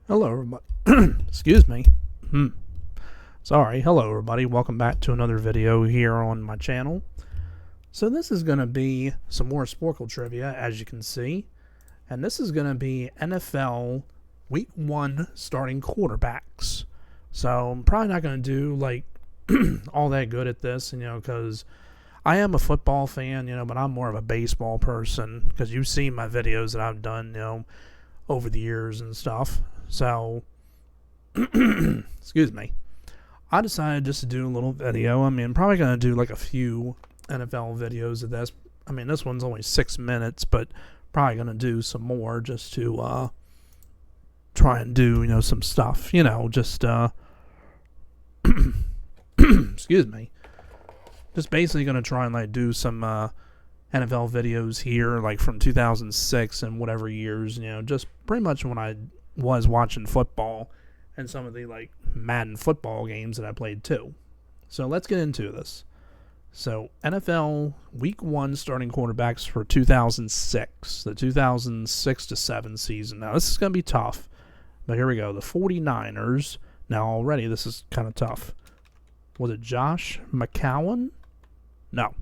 Hello, everybody. Excuse me. Sorry. Hello, everybody. Welcome back to another video here on my channel. So this is going to be some more Sporcle trivia, as you can see. And this is going to be NFL Week 1 starting quarterbacks. So I'm probably not going to do, like, all that good at this, because I am a football fan, but I'm more of a baseball person. Because you've seen my videos that I've done, over the years and stuff. So, excuse me. I decided just to do a little video. Probably going to do like a few NFL videos of this. This one's only 6 minutes, but probably going to do some more just to try and do, some stuff. Just, excuse me. Just basically going to try and like do some NFL videos here, like from 2006 and whatever years, just pretty much when I was watching football and some of the like Madden football games that I played too. So let's get into this. So NFL Week 1 starting quarterbacks for 2006, the 2006 to 7 season. Now this is going to be tough, but here we go. The 49ers. Now already this is kind of tough. Was it Josh McCown? No.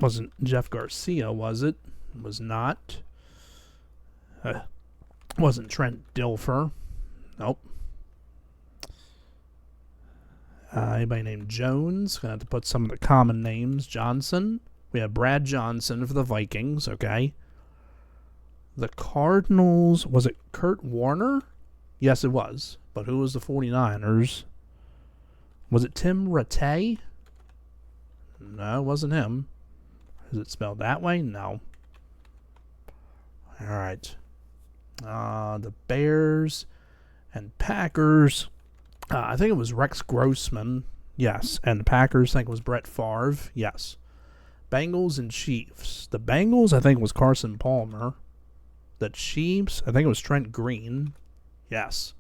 Wasn't Jeff Garcia, was it? Was not. Wasn't Trent Dilfer. Nope. Anybody named Jones? Gonna have to put some of the common names. Johnson. We have Brad Johnson for the Vikings, okay. The Cardinals, was it Kurt Warner? Yes, it was. But who was the 49ers? Was it Tim Rattay? No, it wasn't him. Is it spelled that way? No. All right. The Bears and Packers. I think it was Rex Grossman. Yes. And the Packers, I think it was Brett Favre. Yes. Bengals and Chiefs. The Bengals, I think it was Carson Palmer. The Chiefs, I think it was Trent Green. Yes.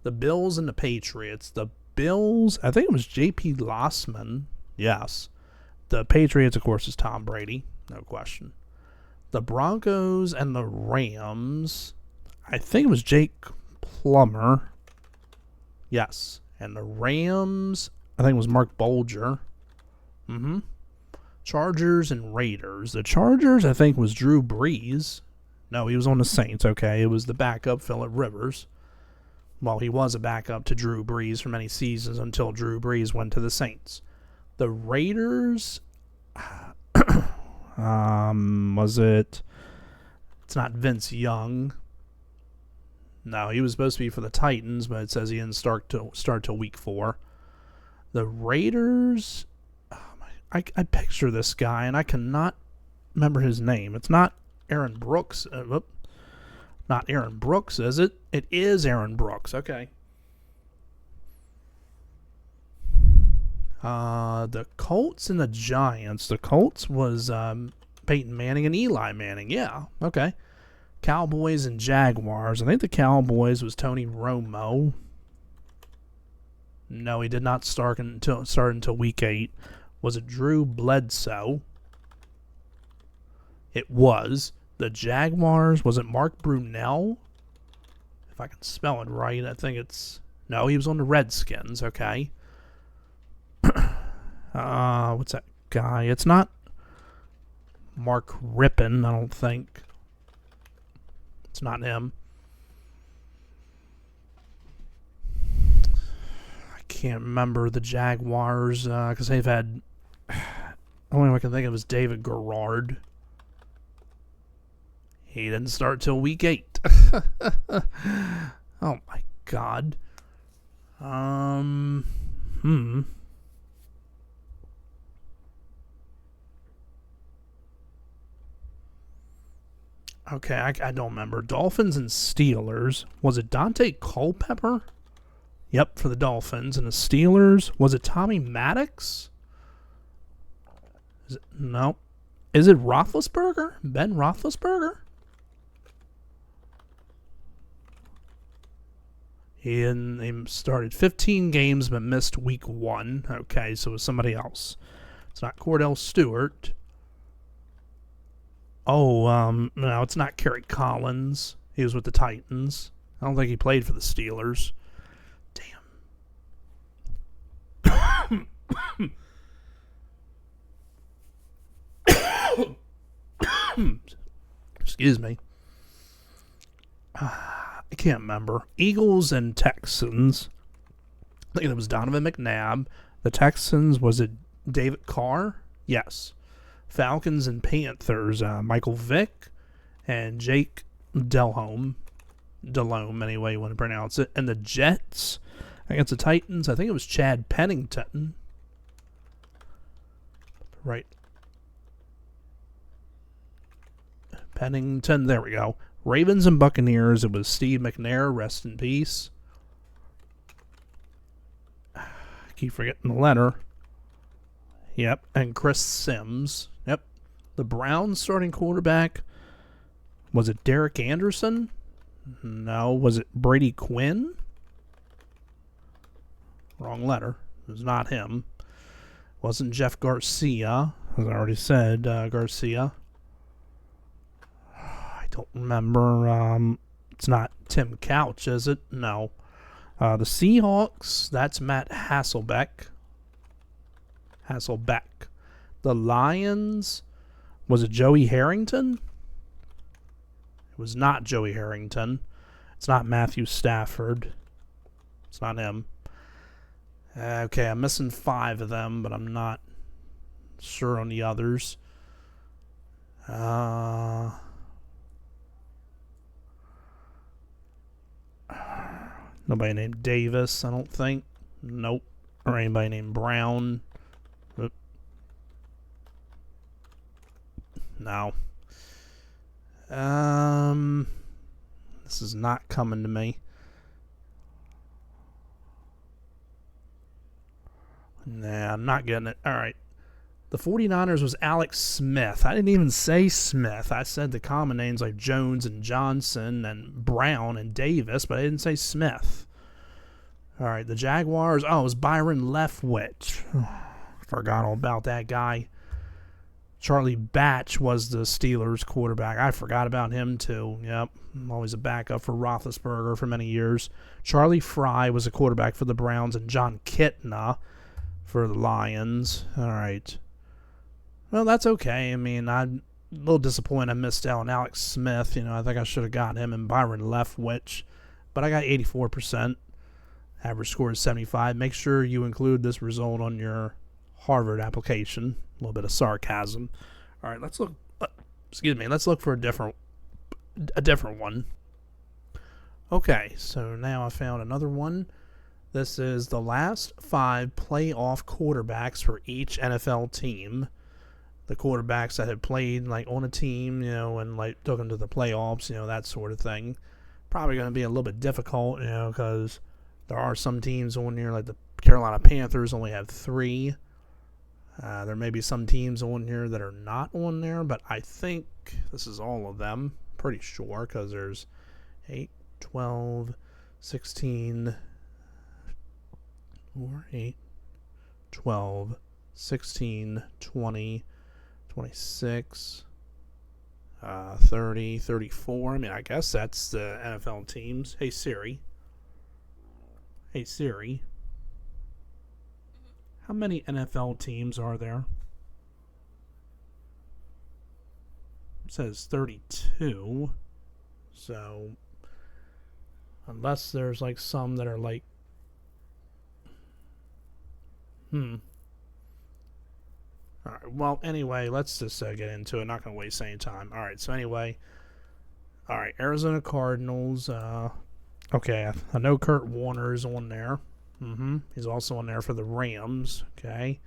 The Bills and the Patriots. The Bills, I think it was J.P. Lossman. Yes. The Patriots, of course, is Tom Brady. No question. The Broncos and the Rams, I think it was Jake Plummer. Yes. And the Rams, I think it was Mark Bolger. Chargers and Raiders. The Chargers, I think, was Drew Brees. No, he was on the Saints. Okay, it was the backup, Phillip Rivers. Well, he was a backup to Drew Brees for many seasons until Drew Brees went to the Saints. The Raiders, was it? It's not Vince Young. No, he was supposed to be for the Titans, but it says he didn't start till week 4. The Raiders, I picture this guy, and I cannot remember his name. It's not Aaron Brooks. Not Aaron Brooks, is it? It is Aaron Brooks. Okay. The Colts and the Giants. The Colts was Peyton Manning and Eli Manning. Yeah, okay. Cowboys and Jaguars. I think the Cowboys was Tony Romo. No, he did not start until week 8. Was it Drew Bledsoe? It was. The Jaguars, was it Mark Brunell? If I can spell it right, I think it's... No, he was on the Redskins, okay. What's that guy? It's not Mark Rippon, I don't think. It's not him. I can't remember the Jaguars because they've had... The only one I can think of is David Garrard. He didn't start till week 8. Oh my God. Okay, I don't remember. Dolphins and Steelers. Was it Dante Culpepper? Yep, for the Dolphins. And the Steelers, was it Tommy Maddox? No. Is it Roethlisberger? Ben Roethlisberger? He started 15 games but missed week 1. Okay, so it was somebody else. It's not Cordell Stewart. Oh, no, it's not Kerry Collins. He was with the Titans. I don't think he played for the Steelers. Damn. Excuse me. I can't remember. Eagles and Texans. I think it was Donovan McNabb. The Texans, was it David Carr? Yes. Falcons and Panthers, Michael Vick and Jake Delhomme. Anyway you want to pronounce it. And the Jets against the Titans, I think it was Chad Pennington. Right. Pennington, there we go. Ravens and Buccaneers, it was Steve McNair, rest in peace. I keep forgetting the letter. Yep, and Chris Sims. Yep. The Browns starting quarterback, was it Derek Anderson? No. Was it Brady Quinn? Wrong letter. It was not him. Wasn't Jeff Garcia, as I already said, Garcia. I don't remember. It's not Tim Couch, is it? No. The Seahawks, that's Matt Hasselbeck. The Lions, was it Joey Harrington? It was not Joey Harrington. It's not Matthew Stafford. It's not him. Okay, I'm missing 5 of them, but I'm not sure on the others. Nobody named Davis, I don't think. Nope. Or anybody named Brown. No. This is not coming to me. Nah, I'm not getting it. All right. The 49ers was Alex Smith. I didn't even say Smith. I said the common names like Jones and Johnson and Brown and Davis, but I didn't say Smith. All right, the Jaguars. Oh, it was Byron Leftwich. Forgot all about that guy. Charlie Batch was the Steelers quarterback. I forgot about him too. Yep, always a backup for Roethlisberger for many years. Charlie Fry was a quarterback for the Browns, and John Kitna for the Lions. All right. Well, that's okay. I mean, I'm a little disappointed I missed out on Alex Smith. I think I should have got him and Byron Leftwich. But I got 84%. Average score is 75. Make sure you include this result on your Harvard application. A little bit of sarcasm. All right, let's look. Let's look for a different one. Okay, so now I found another one. This is the last 5 playoff quarterbacks for each NFL team. The quarterbacks that had played on a team, and took them to the playoffs, that sort of thing. Probably going to be a little bit difficult, because there are some teams on here, like the Carolina Panthers only have 3. There may be some teams on here that are not on there, but I think this is all of them. Pretty sure, because there's 8, 12, 16, 4, 8, 12, 16, 20, 26, 30, 34. I mean, I guess that's the NFL teams. Hey, Siri. How many NFL teams are there? It says 32. So, unless there's some that are All right, well, anyway, let's just get into it. Not going to waste any time. All right, so anyway. All right, Arizona Cardinals. Okay, I know Kurt Warner's on there. He's also on there for the Rams. Okay.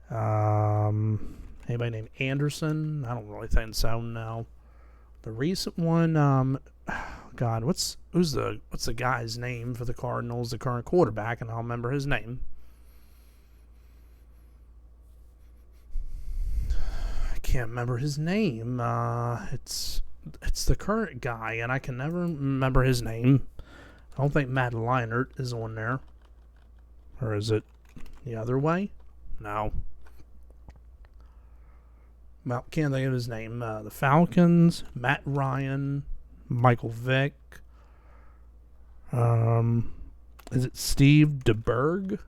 Anybody named Anderson? I don't really think so. No. The recent one. God, what's the guy's name for the Cardinals? The current quarterback, and I'll remember his name. I can't remember his name. It's the current guy, and I can never remember his name. I don't think Matt Leinart is on there. Or is it the other way? No. Well, can't think of his name. The Falcons, Matt Ryan, Michael Vick. Is it Steve DeBerg?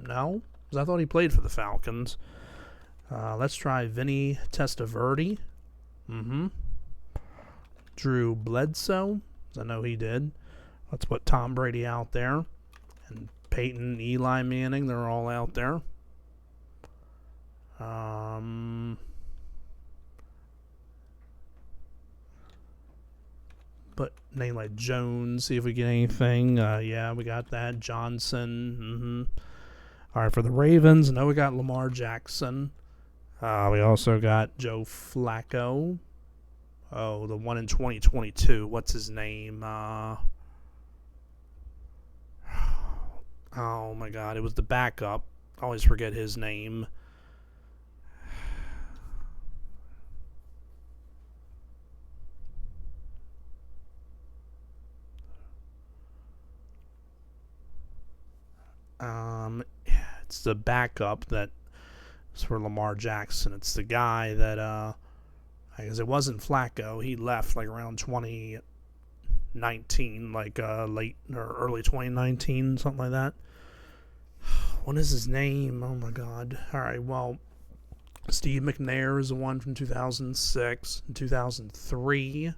No, because I thought he played for the Falcons. Let's try Vinny Testaverde. Drew Bledsoe. I know he did. Let's put Tom Brady out there. And Peyton, Eli Manning, they're all out there. But name like Jones, see if we get anything. Yeah, we got that. Johnson. All right, for the Ravens, I know we got Lamar Jackson. We also got Joe Flacco. Oh, the one in 2022. What's his name? Oh, my God. It was the backup. I always forget his name. It's the backup that's for Lamar Jackson. It's the guy that, I guess it wasn't Flacco. He left like around 2019, like late or early 2019, something like that. What is his name? Oh my God. All right, well, Steve McNair is the one from 2006 and 2003.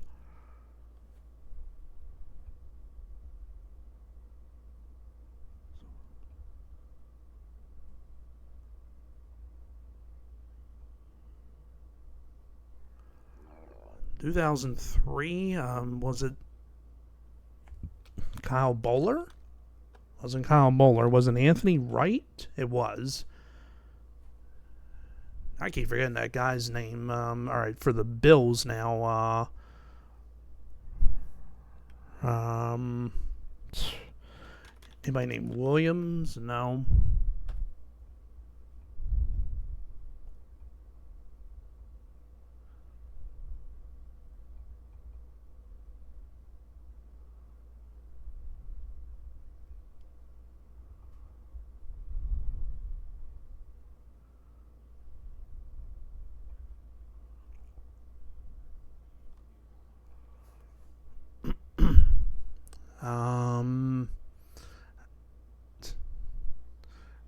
2003, was it Kyle Bowler? Wasn't Kyle Bowler. Was it Anthony Wright? It was. I keep forgetting that guy's name. All right, for the Bills now. Anybody named Williams? No.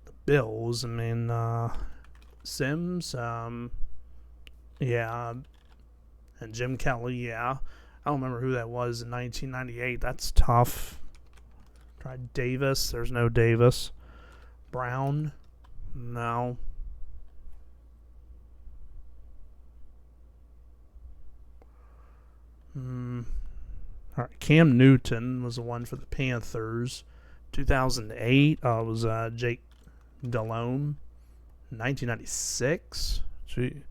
The Bills. I mean, Sims. Yeah, and Jim Kelly. Yeah, I don't remember who that was in 1998. That's tough. Tried Davis. There's no Davis. Brown. No. All right, Cam Newton was the one for the Panthers. 2008 was Jake Delhomme. 1996. Gee.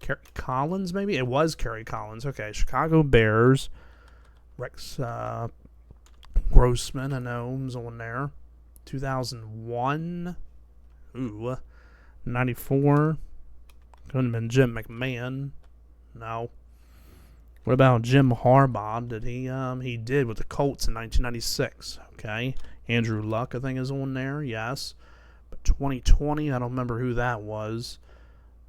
Kerry Collins, maybe? It was Kerry Collins. Okay, Chicago Bears. Rex Grossman, I know, was on there. 2001. Ooh. 94. Couldn't have been Jim McMahon. No. What about Jim Harbaugh? Did he did with the Colts in 1996. Okay. Andrew Luck, I think, is on there. Yes. But 2020, I don't remember who that was.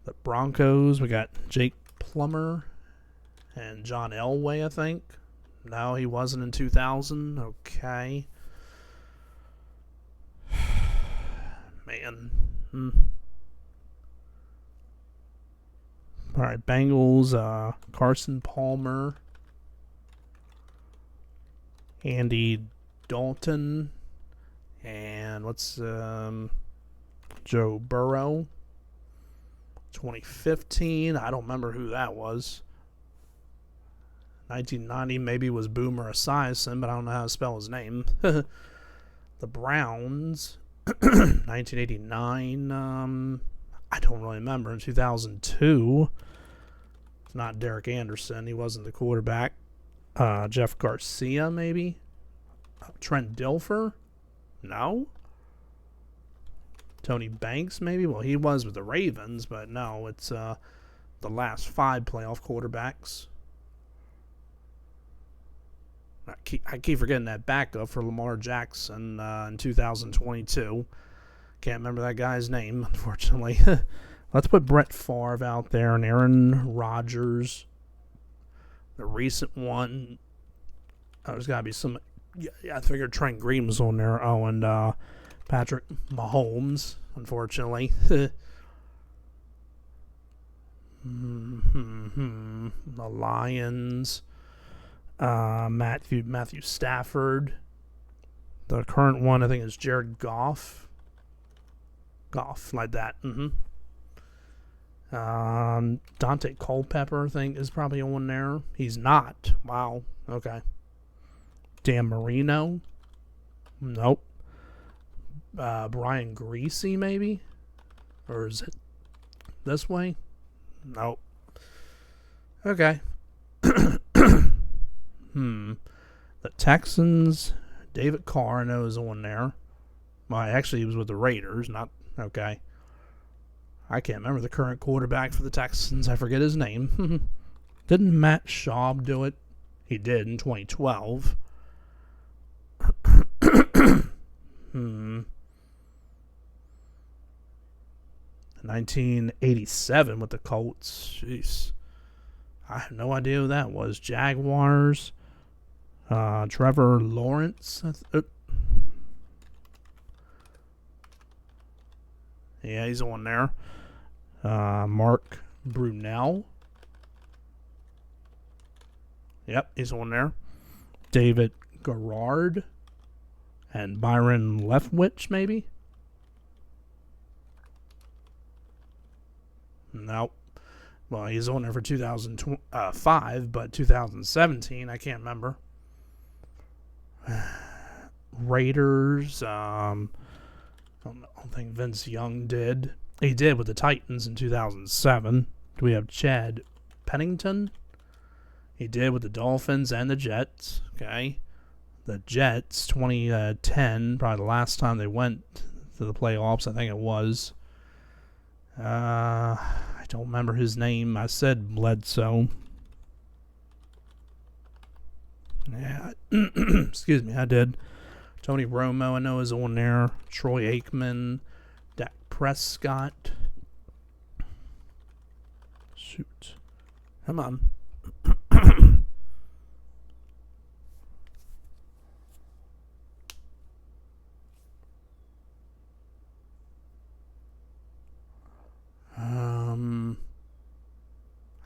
The Broncos, we got Jake Plummer and John Elway, I think. No, he wasn't in 2000. Okay. Man. All right, Bengals, Carson Palmer, Andy Dalton, and what's Joe Burrow. 2015, I don't remember who that was. 1990 maybe was Boomer Esiason, but I don't know how to spell his name. The Browns, 1989, I don't really remember. In 2002, it's not Derek Anderson. He wasn't the quarterback. Jeff Garcia, maybe. Trent Dilfer? No. Tony Banks, maybe. Well, he was with the Ravens, but no, it's the last 5 playoff quarterbacks. I keep forgetting that backup for Lamar Jackson in 2022. Can't remember that guy's name, unfortunately. Let's put Brett Favre out there and Aaron Rodgers. The recent one, there's got to be some. Yeah, I figured Trent Green was on there. Oh, and Patrick Mahomes, unfortunately. The Lions. Matthew Stafford. The current one, I think, is Jared Goff. Goff, like that. Dante Culpepper, I think, is probably on there. He's not. Wow. Okay. Dan Marino. Nope. Brian Greasy, maybe? Or is it this way? Nope. Okay. The Texans, David Carr, I know, is on there. Well, actually, he was with the Raiders, not... Okay. I can't remember the current quarterback for the Texans. I forget his name. Didn't Matt Schaub do it? He did in 2012. 1987 with the Colts. Jeez. I have no idea who that was. Jaguars. Trevor Lawrence. Yeah, he's on there. Mark Brunell. Yep, he's on there. David Garrard. And Byron Leftwich, maybe? Nope. Well, he's on there for 2005, but 2017, I can't remember. Raiders. I don't think Vince Young did. He did with the Titans in 2007. Do we have Chad Pennington? He did with the Dolphins and the Jets. Okay. The Jets, 2010, probably the last time they went to the playoffs, I think it was. I don't remember his name. I said Bledsoe. Yeah. Excuse me, I did. Tony Romo, I know, is on there. Troy Aikman. Dak Prescott. Shoot. Come on.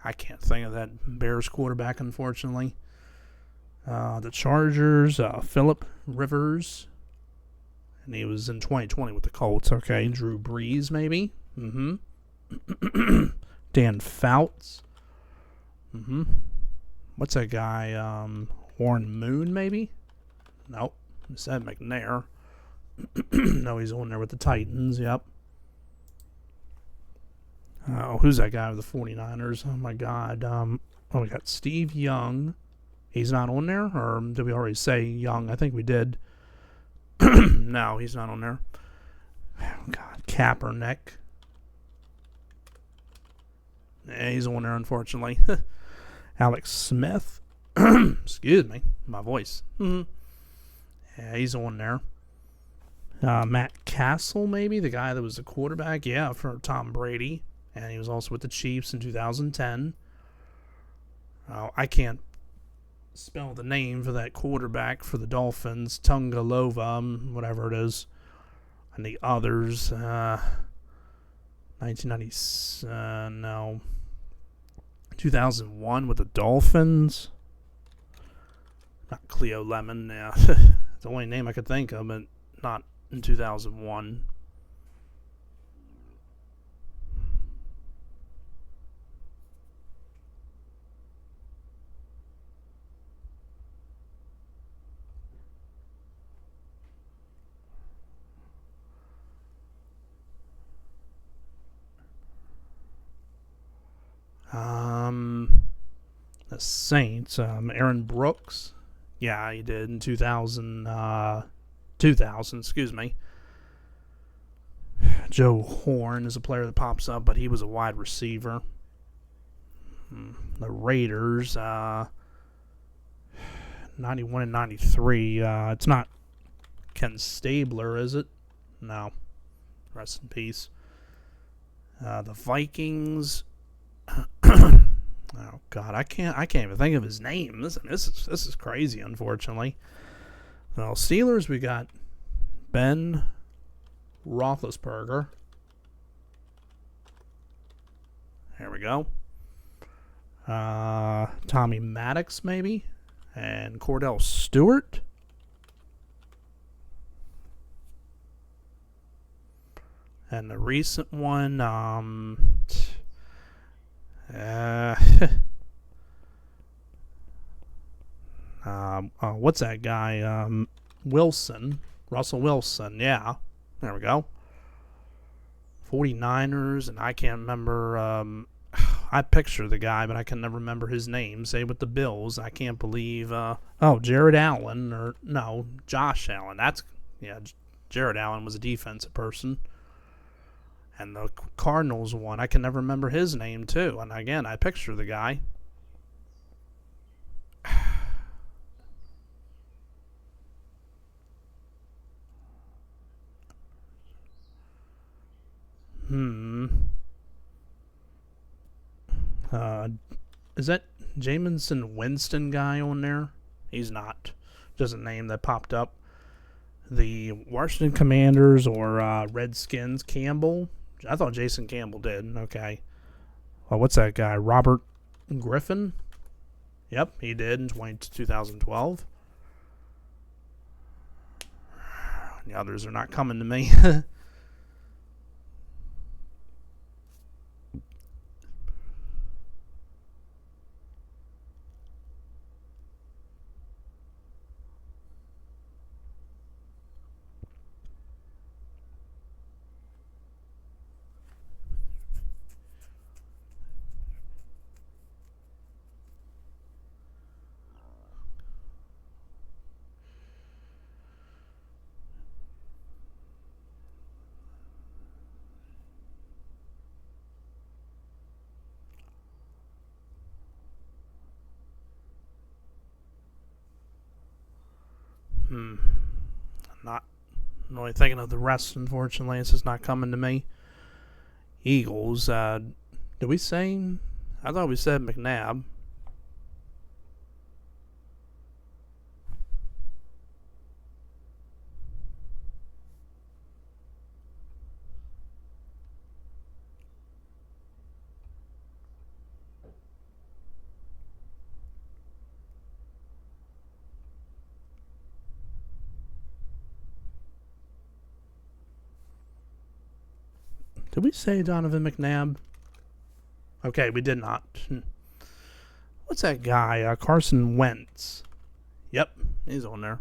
I can't think of that Bears quarterback, unfortunately. The Chargers, Phillip Rivers. And he was in 2020 with the Colts. Okay, Drew Brees, maybe. Dan Fouts. What's that guy? Warren Moon, maybe? Nope. Said McNair. No, he's on there with the Titans. Yep. Oh, who's that guy with the 49ers? Oh, my God. We got Steve Young. He's not on there? Or did we already say Young? I think we did. No, he's not on there. Oh, God. Kaepernick. Yeah, he's on there, unfortunately. Alex Smith. Excuse me. My voice. Yeah, he's on there. Matt Castle, maybe? The guy that was the quarterback? Yeah, for Tom Brady. And he was also with the Chiefs in 2010. I can't spell the name for that quarterback for the Dolphins. Tungalova, whatever it is. And the others, 1990, no. 2001 with the Dolphins. Not Cleo Lemon, yeah. It's the only name I could think of, but not in 2001. The Saints, Aaron Brooks. Yeah, he did in 2000, excuse me. Joe Horn is a player that pops up, but he was a wide receiver. The Raiders, 91 and 93. It's not Ken Stabler, is it? No. Rest in peace. The Vikings. Oh God, I can't even think of his name. This is crazy. Unfortunately, well, Steelers, we got Ben Roethlisberger. There we go. Tommy Maddox maybe, and Cordell Stewart. And the recent one, what's that guy? Wilson. Russell Wilson. Yeah. There we go. 49ers, and I can't remember. I picture the guy, but I can never remember his name. Say with the Bills. I can't believe. Jared Allen. Or, no, Josh Allen. Yeah, Jared Allen was a defensive person. And the Cardinals one, I can never remember his name, too. And again, I picture the guy. Is that Jameson Winston guy on there? He's not. Just a name that popped up. The Washington Commanders or Redskins, Campbell. I thought Jason Campbell did. Okay. Well, what's that guy? Robert Griffin? Yep, he did in 2012. The others are not coming to me. Not really thinking of the rest, unfortunately. It's just not coming to me. Eagles. Did we say? I thought we said McNabb. Did we say Donovan McNabb? Okay, we did not. What's that guy? Carson Wentz. Yep, he's on there.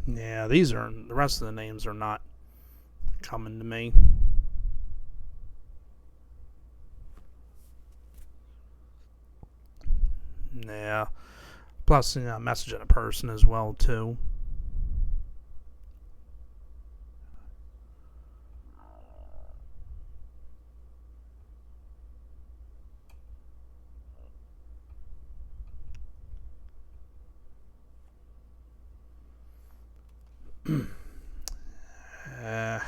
Yeah, the rest of the names are not coming to me. Yeah. Plus, messaging a person as well, too. uh,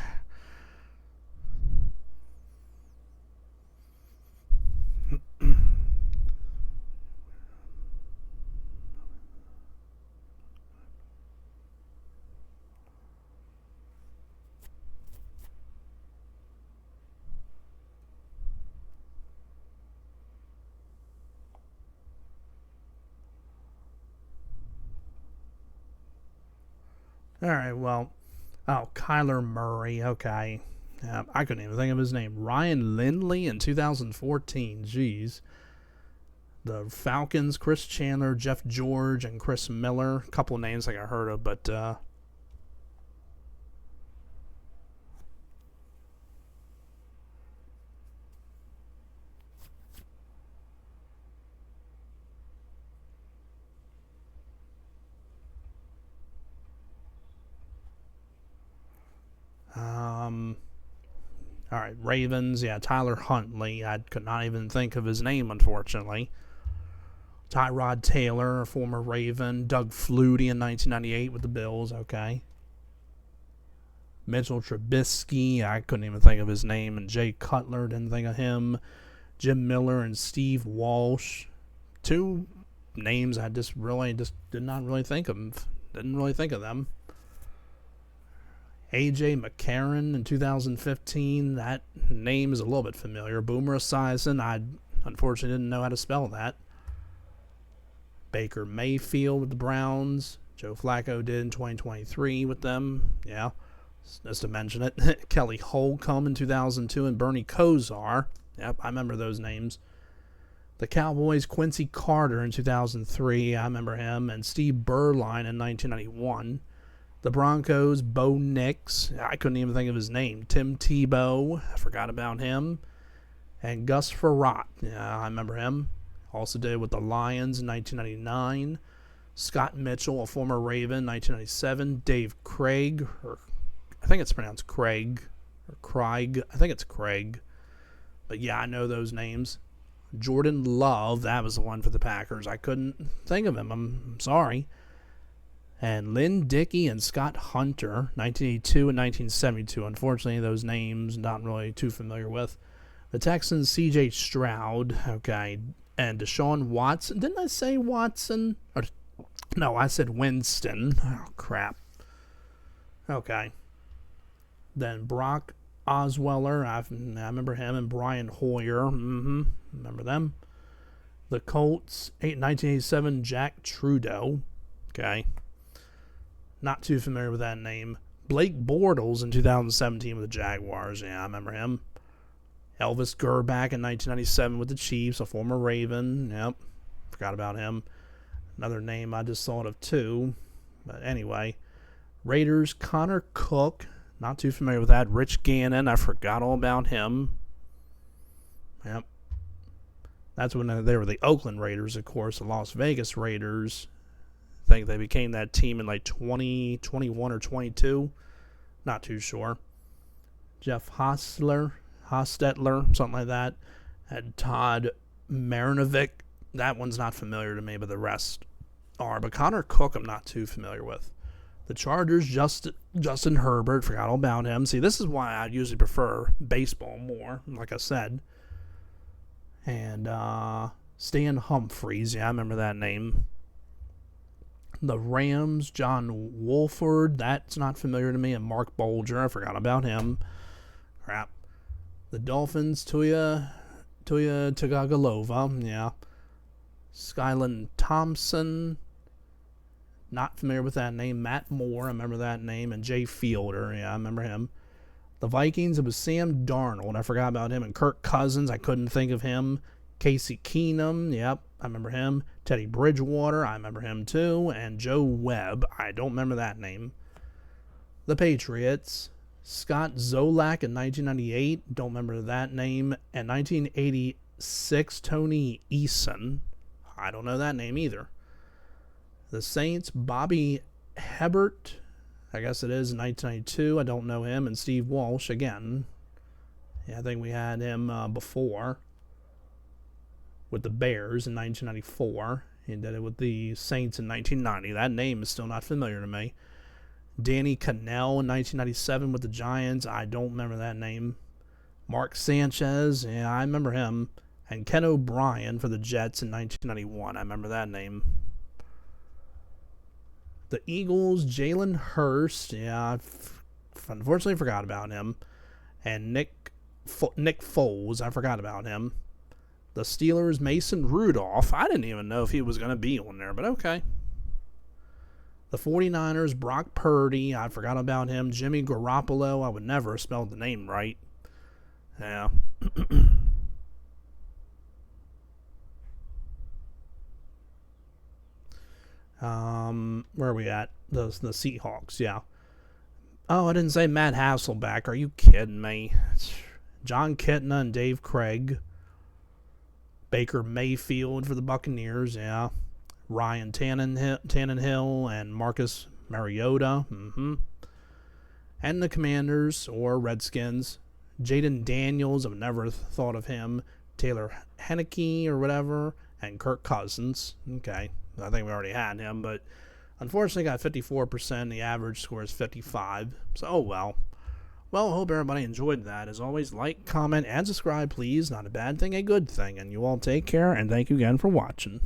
all right, well. Oh, Kyler Murray. Okay. I couldn't even think of his name. Ryan Lindley in 2014. Jeez. The Falcons, Chris Chandler, Jeff George, and Chris Miller. A couple of names like I heard of, but All right, Ravens, yeah, Tyler Huntley. I could not even think of his name, unfortunately. Tyrod Taylor, a former Raven. Doug Flutie in 1998 with the Bills, okay. Mitchell Trubisky, I couldn't even think of his name. And Jay Cutler, didn't think of him. Jim Miller and Steve Walsh. Two names I just did not really think of. Didn't really think of them. A.J. McCarron in 2015. That name is a little bit familiar. Boomer Esiason, I unfortunately didn't know how to spell that. Baker Mayfield with the Browns. Joe Flacco did in 2023 with them. Yeah, just to mention it. Kelly Holcomb in 2002 and Bernie Kosar. Yep, I remember those names. The Cowboys, Quincy Carter in 2003. I remember him. And Steve Berline in 1991. The Broncos, Bo Nix. I couldn't even think of his name. Tim Tebow. I forgot about him. And Gus Frerotte. Yeah, I remember him. Also did with the Lions in 1999. Scott Mitchell, a former Raven, 1997. Dave Craig, or I think it's pronounced Craig, or Craig. I think it's Craig. But yeah, I know those names. Jordan Love, that was the one for the Packers. I couldn't think of him. I'm sorry. And Lynn Dickey and Scott Hunter, 1982 and 1972. Unfortunately, those names not really too familiar with. The Texans, C.J. Stroud, okay, and Deshaun Watson. Didn't I say Watson? No, I said Winston. Oh, crap. Okay. Then Brock Osweiler. I remember him. And Brian Hoyer. Remember them. The Colts, 1987, Jack Trudeau. Okay. Not too familiar with that name. Blake Bortles in 2017 with the Jaguars. Yeah, I remember him. Elvis Grbac in 1997 with the Chiefs, a former Raven. Yep, forgot about him. Another name I just thought of too. But anyway, Raiders, Connor Cook. Not too familiar with that. Rich Gannon, I forgot all about him. Yep. That's when they were the Oakland Raiders, of course. The Las Vegas Raiders. I think they became that team in like 2021 or 22. Not too sure. Jeff Hostetler, something like that. And Todd Marinovic. That one's not familiar to me, but the rest are. But Connor Cook, I'm not too familiar with. The Chargers, Justin Herbert, forgot all about him. See, this is why I usually prefer baseball more, like I said. And Stan Humphries, yeah, I remember that name. The Rams, John Wolford, that's not familiar to me. And Mark Bolger, I forgot about him. Crap. The Dolphins, Tuya Tagovailoa, yeah. Skyland Thompson, not familiar with that name. Matt Moore, I remember that name. And Jay Fielder, yeah, I remember him. The Vikings, it was Sam Darnold, I forgot about him. And Kirk Cousins, I couldn't think of him. Casey Keenum, yep, I remember him. Teddy Bridgewater, I remember him too. And Joe Webb, I don't remember that name. The Patriots, Scott Zolak in 1998, don't remember that name. And 1986, Tony Eason, I don't know that name either. The Saints, Bobby Hebert, I guess it is, 1992, I don't know him. And Steve Walsh, again, yeah, I think we had him before with the Bears in 1994. He did it with the Saints in 1990. That name is still not familiar to me. Danny Cannell in 1997 with the Giants. I don't remember that name. Mark Sanchez, yeah, I remember him. And Ken O'Brien for the Jets in 1991. I remember that name. The Eagles, Jalen Hurst, yeah, I unfortunately forgot about him. And Nick Foles, I forgot about him. The Steelers, Mason Rudolph. I didn't even know if he was going to be on there, but okay. The 49ers, Brock Purdy. I forgot about him. Jimmy Garoppolo. I would never have spelled the name right. Yeah. Where are we at? The Seahawks, yeah. Oh, I didn't say Matt Hasselbeck. Are you kidding me? John Kitna and Dave Craig. Baker Mayfield for the Buccaneers, yeah. Ryan Tannehill and Marcus Mariota. And the Commanders, or Redskins, Jaden Daniels, I've never thought of him. Taylor Henneke or whatever. And Kirk Cousins. Okay, I think we already had him, but unfortunately got 54%. The average score is 55. So, oh well. Well, I hope everybody enjoyed that. As always, like, comment, and subscribe, please. Not a bad thing, a good thing. And you all take care, and thank you again for watching.